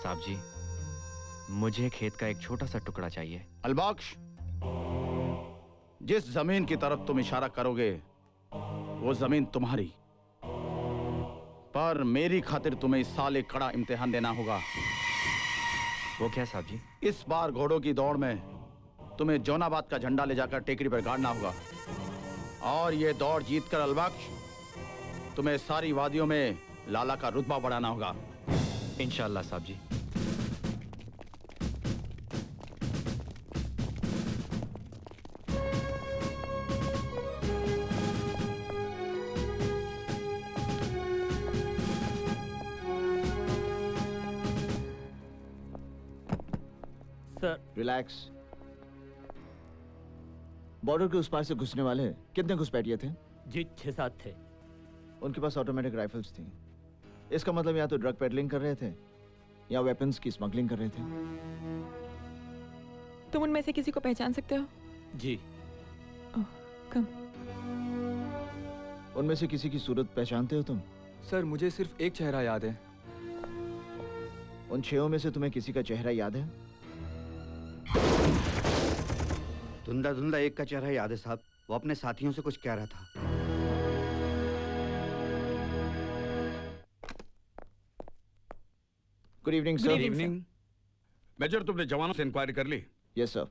साहब जी, मुझे खेत का एक छोटा सा टुकड़ा चाहिए। अलबख्श, जिस जमीन की तरफ तुम इशारा करोगे वो जमीन तुम्हारी, पर मेरी खातिर तुम्हें इस साल एक कड़ा इम्तिहान देना होगा। वो क्या साहब जी? इस बार घोड़ों की दौड़ में तुम्हें जौनाबाद का झंडा ले जाकर टेकरी पर गाड़ना होगा, और ये दौड़ जीतकर अलबख्श तुम्हें सारी वादियों में लाला का रुतबा बढ़ाना होगा। इंशाअल्लाह साहब जी। सर। रिलैक्स। बॉर्डर के उस पार से घुसने वाले कितने घुसपैठिए थे? जी 6-7 थे। उनके पास ऑटोमेटिक राइफल्स थी। इसका मतलब या तो ड्रग पेडलिंग कर रहे थे या वेपन्स की स्मगलिंग कर रहे थे। तुम उनमें से किसी को पहचान सकते हो? जी। कम। उनमें से किसी की सूरत पहचानते हो तुम? सर मुझे सिर्फ एक चेहरा याद है। उन 6 में से तुम्हें किसी का चेहरा याद है? धुंधला धुंधला एक का चेहरा याद है साहब, वो अपने साथियों से कुछ कह रहा था। Good evening sir. Good evening. Major, तुमने जवानों से इंक्वायरी कर ली? Yes sir.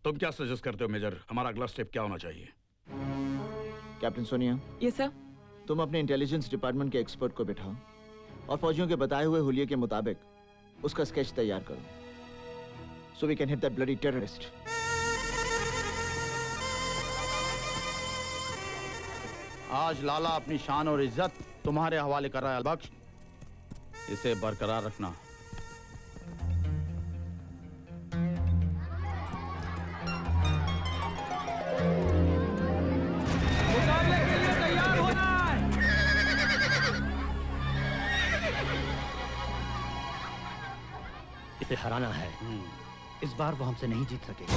तुम क्या सजेस्ट करते हो मेजर, हमारा अगला स्टेप क्या होना चाहिए? कैप्टन सोनिया। Yes sir. तुम अपने इंटेलिजेंस डिपार्टमेंट के एक्सपर्ट को बिठाओ और फौजियों के बताए हुए हुलिये के मुताबिक उसका स्केच तैयार करो, so we can hit that bloody terrorist. आज लाला अपनी शान और इज्जत तुम्हारे हवाले कर रहा है अलबख्श, इसे बरकरार रखना। मुकाबले के लिए तैयार होना है। इसे हराना है। इस बार वो हमसे नहीं जीत सकेगा।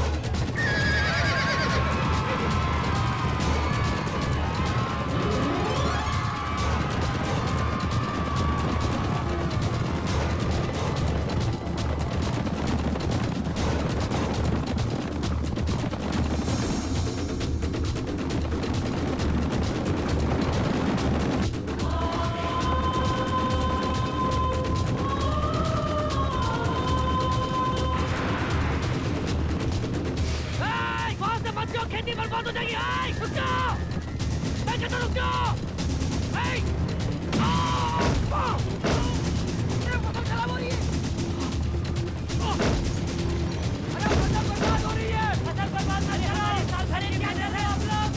खेती बर्बाद हो जाएगी। रुक जाओ, मैं कहता रुक जाओ। फसल खराब हो रही है। अरे फसल बर्बाद हो रही है। फसल बर्बाद ना कराओ, साल भरे क्या कर रहे हैं आप लोग?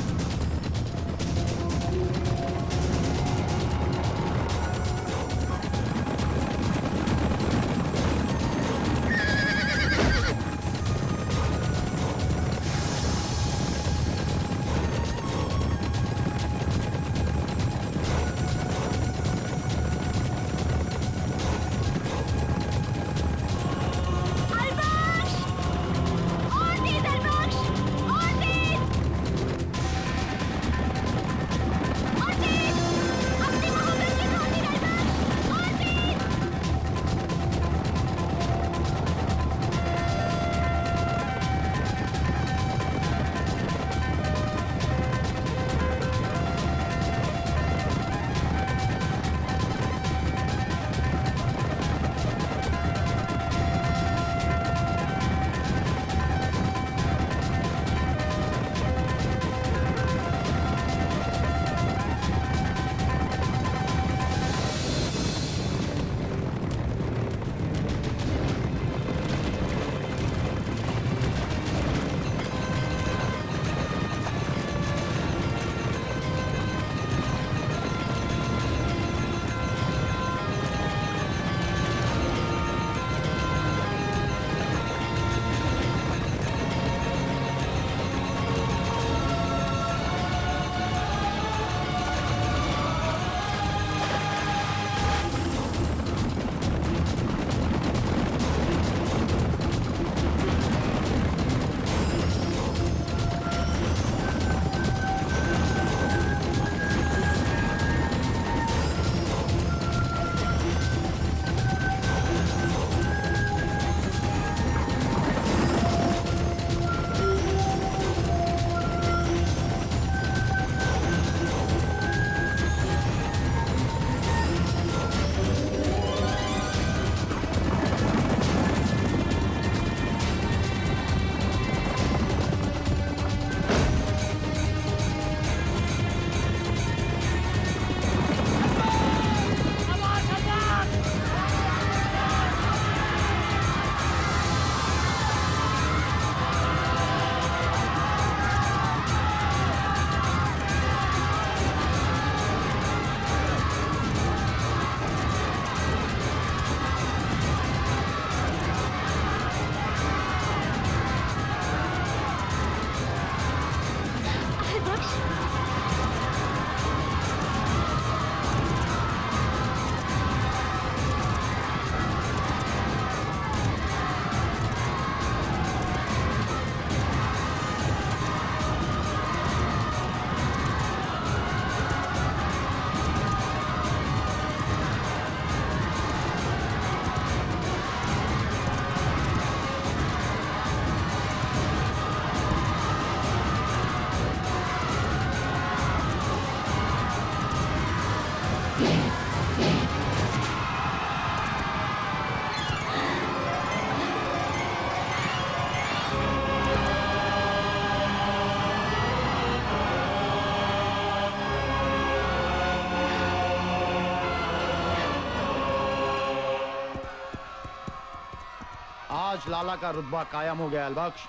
आज लाला का रुतबा कायम हो गया अलबख्श।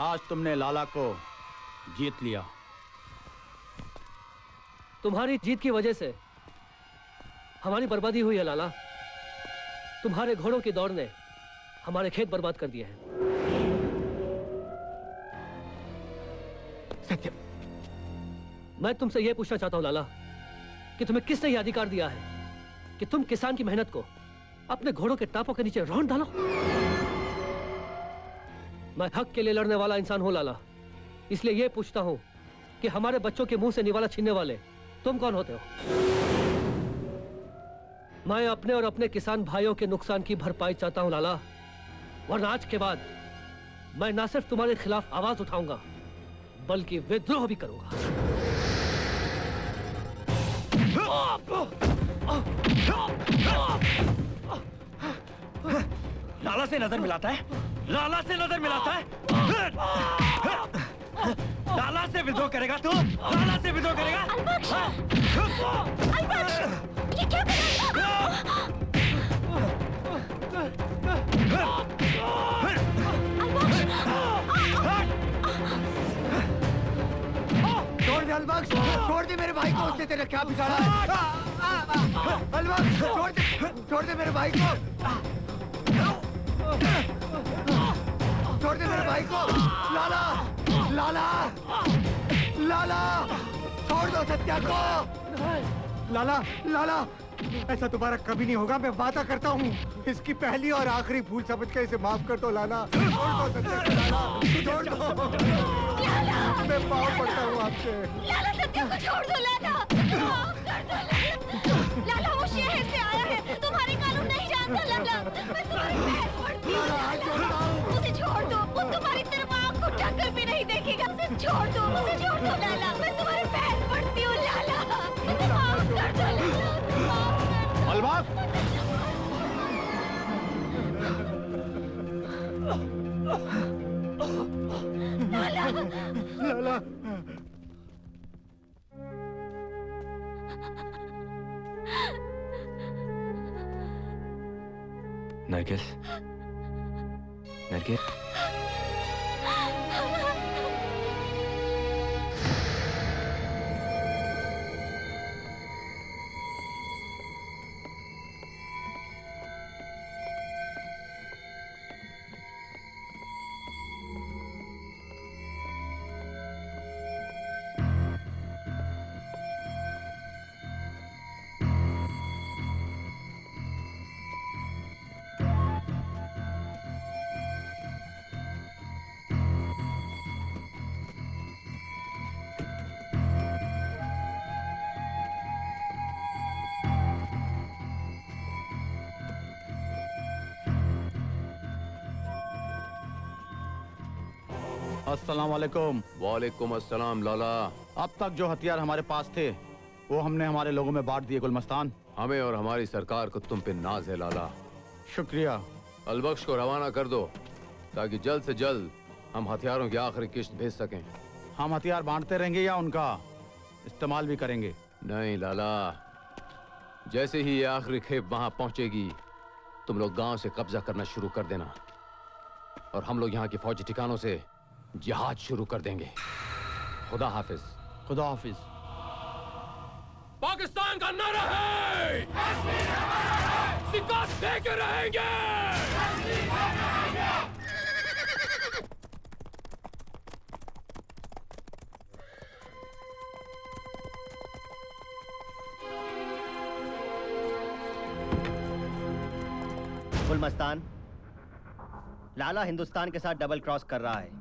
आज तुमने लाला को जीत लिया। तुम्हारी जीत की वजह से हमारी बर्बादी हुई है लाला। तुम्हारे घोड़ों की दौड़ ने हमारे खेत बर्बाद कर दिए हैं। सत्य, मैं तुमसे यह पूछना चाहता हूं लाला कि तुम्हें किसने यह अधिकार दिया है कि तुम किसान की मेहनत को अपने घोड़ों के टापों के नीचे रौंद डालो? मैं हक के लिए लड़ने वाला इंसान हूं लाला, इसलिए यह पूछता हूं कि हमारे बच्चों के मुंह से निवाला छीनने वाले तुम कौन होते हो? मैं अपने और अपने किसान भाइयों के नुकसान की भरपाई चाहता हूं लाला, वरना आज के बाद मैं ना सिर्फ तुम्हारे खिलाफ आवाज उठाऊंगा बल्कि विद्रोह भी करूंगा। लाला से नजर मिलाता है, लाला से नजर मिलाता है। लाला से विद्रोह करेगा तू? लाला से विद्रोह करेगा? अलबख्श! अलबख्श! ये क्या कर रहा है? छोड़ दे अलबख्श, छोड़ दे मेरे भाई को। उसने तेरा क्या बिगाड़ा है? अलबख्श, छोड़ दे मेरे भाई को। छोड़ दे मेरे भाई को। लाला, लाला, लाला, छोड़ दो सत्या को। लाला, लाला, ऐसा दोबारा कभी नहीं होगा, मैं वादा करता हूँ। इसकी पहली और आखिरी भूल समझ के इसे माफ कर दो लाला। छोड़ दो सत्या को लाला, छोड़ दो। मैं पाँव पड़ता हूँ आपसे। लाला सत्या को छोड़ दो लाला। माफ कर दो लाला। लाला वो शहर से आया है, तुम्हारे कानून नहीं जानता लाला। मैं तुम्हारे पैर पड़ती हूँ लाला। उसे छोड़ दो, वो तुम्हारी तरफ आँख उठाकर भी नहीं देखेगा। उसे छोड़ दो, उसे छोड़ दो लाला। मैं तुम्हारे पैर पड़ती हूँ लाला। मुझे माफ कर दो लाला। माफ कर दो। अलबख्श! लाला, नरगिस, नरगिस, अस्सलाम वालेकुम। वालेकुम अस्सलाम लाला। अब तक जो हथियार हमारे पास थे वो हमने हमारे लोगों में बांट दिए गुलमस्तान। हमें और हमारी सरकार को तुम पे नाज है लाला। शुक्रिया। अलबख्श को रवाना कर दो ताकि जल्द से जल्द हम हथियारों की आखिरी किश्त भेज सकें। हम हथियार बांटते रहेंगे या उनका इस्तेमाल भी करेंगे? नहीं लाला, जैसे ही ये आखिरी खेप वहां पहुंचेगी तुम लोग गांव से कब्जा करना शुरू कर देना और हम लोग यहाँ की फौजी ठिकानों से जिहाद शुरू कर देंगे। खुदा हाफिज। खुदा हाफिज। पाकिस्तान का नारा है, विकास देके रहेंगे। गुलमस्तान, लाला हिंदुस्तान के साथ डबल क्रॉस कर रहा है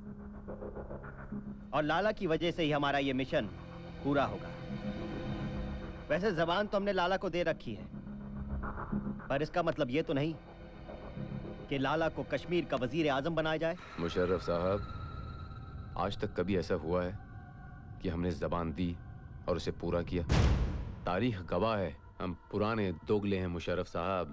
और लाला की वजह से ही हमारा ये मिशन पूरा होगा। वैसे जबान तो हमने लाला को दे रखी है, पर इसका मतलब ये तो नहीं कि लाला को कश्मीर का वजीर आजम बनाया जाए। मुशर्रफ साहब, आज तक कभी ऐसा हुआ है कि हमने जबान दी और उसे पूरा किया? तारीख गवाह है, हम पुराने दोगले हैं मुशर्रफ साहब।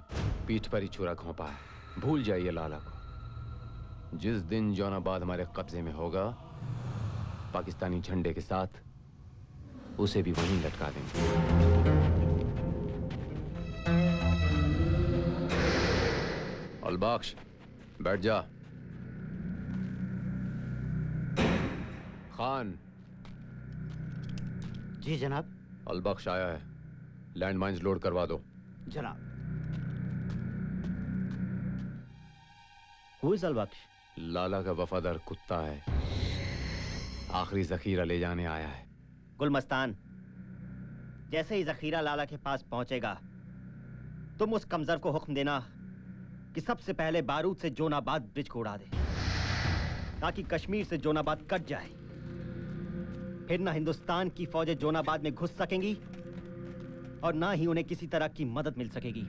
पीठ पर ही छुरा घोंपा है। भूल जाइए लाला को। जिस दिन जौनाबाद हमारे कब्जे में होगा, पाकिस्तानी झंडे के साथ उसे भी वहीं लटका देंगे। अलबख्श बैठ जा। खान। जी जनाब। अलबख्श आया है, लैंड माइंस लोड करवा दो। जनाब। Who is अलबख्श? लाला का वफादार कुत्ता है, आखिरी जखीरा ले जाने आया है। गुलमस्तान, जैसे ही जखीरा लाला के पास पहुंचेगा तुम उस कमजर को हुक्म देना कि सबसे पहले बारूद से जोनाबाद ब्रिज को उड़ा दे, ताकि कश्मीर से जोनाबाद कट जाए। फिर ना हिंदुस्तान की फौजें जोनाबाद में घुस सकेंगी और ना ही उन्हें किसी तरह की मदद मिल सकेगी।